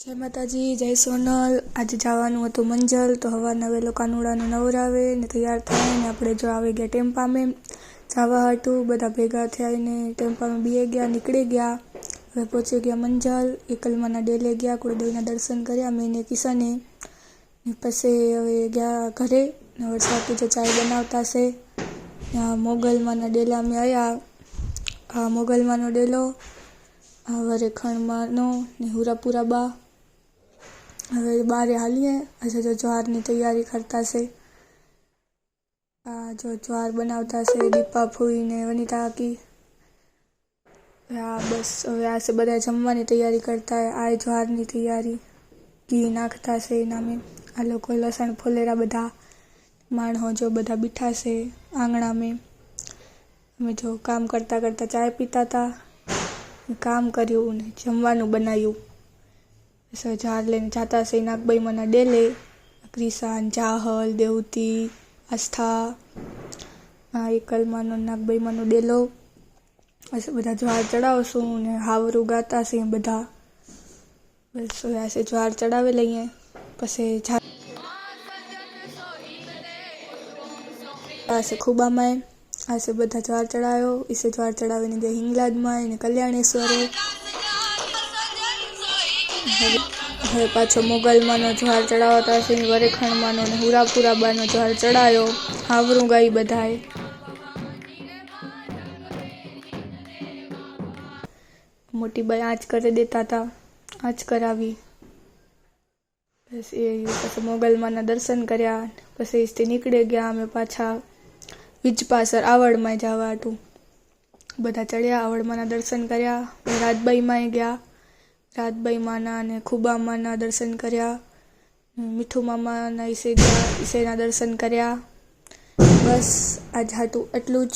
જય માતાજી, જય સોનલ। આજે જવાનું હતું મંજલ, તો હવારના વહેલો કાનુડાને નવરાવે ને તૈયાર થાય ને આપણે જો આવી ગયા ટેમ્પામાં જવા હતું। બધા ભેગા થઈને ટેમ્પામાં બેસી ગયા, નીકળી ગયા। હવે પહોંચી ગયા મંજલ। એકલમાના ડેલે ગયા, કુળદેવીના દર્શન કર્યા મેં ને કિશને, ને પછી હવે ગયા ઘરે। ને વરસાદ જે ચાય બનાવતા છે મોગલમાના ડેલા અમે આવ્યા। આ મોગલમાનો ડેલો, આ વરેખણમાંનો ને હુરાપુરા બા। હવે બારે હાલીએ। આજે જો જ્વારની તૈયારી કરતા છે, આ જો જ્વાર બનાવતા છે દીપા ફૂઈ ને વનિતા કાકી। બસ હવે આ છે બધા જમવાની તૈયારી કરતા। આ જ્વારની તૈયારી, ઘી નાખતા છે એના મેં। આ લોકો લસણ ફોલેરા બધા માણસો જો બધા બીઠા છે આંગણા મેં। અમે જો કામ કરતા કરતા ચાય પીતા હતા, કામ કર્યું ને જમવાનું બનાવ્યું। ઝાડ લઈને જતા છે નાગબાઈમાંના ડેલે। ક્રિશાન, ચાહલ, દેવતી, આસ્થા, એકલમાનો નાગબાઈમાંનો ડેલો। બધા જ્વાર ચડાવશું ને હાવરું ગાતા છે બધા। બસ હવે આ જ્વાર ચડાવી લઈએ, પછી આ ખુબામાં આ બધા જ્વાર ચડાવ્યો। એ જ્વાર ચડાવીને ગયા હિંગલાજમાં એને કલ્યાણેશ્વરે। હવે પાછો મોગલમાંનો જ્વાર ચડાવતા છે, વરેખણમાંનો ને હુરાપુરાબાનો જ્વાર ચડાયો। હાવરું ગાઈ બધાએ। મોટી બાઈ આંચ કરી દેતા હતા, આંચ કરાવી। બસ એ પછી મોગલમાંના દર્શન કર્યા, પછી તે નીકળી ગયા અમે પાછા વીજપાસર આવડમાં જવા હતું। બધા ચડ્યા, આવડમાંના દર્શન કર્યા। રાજબાઈમાં ગયા, રાજબાઈમાંના અને ખુબામાંના દર્શન કર્યા। મીઠુ મામાના ઈસે ગયા, ઈસેના દર્શન કર્યા। બસ આજ હતું એટલું જ।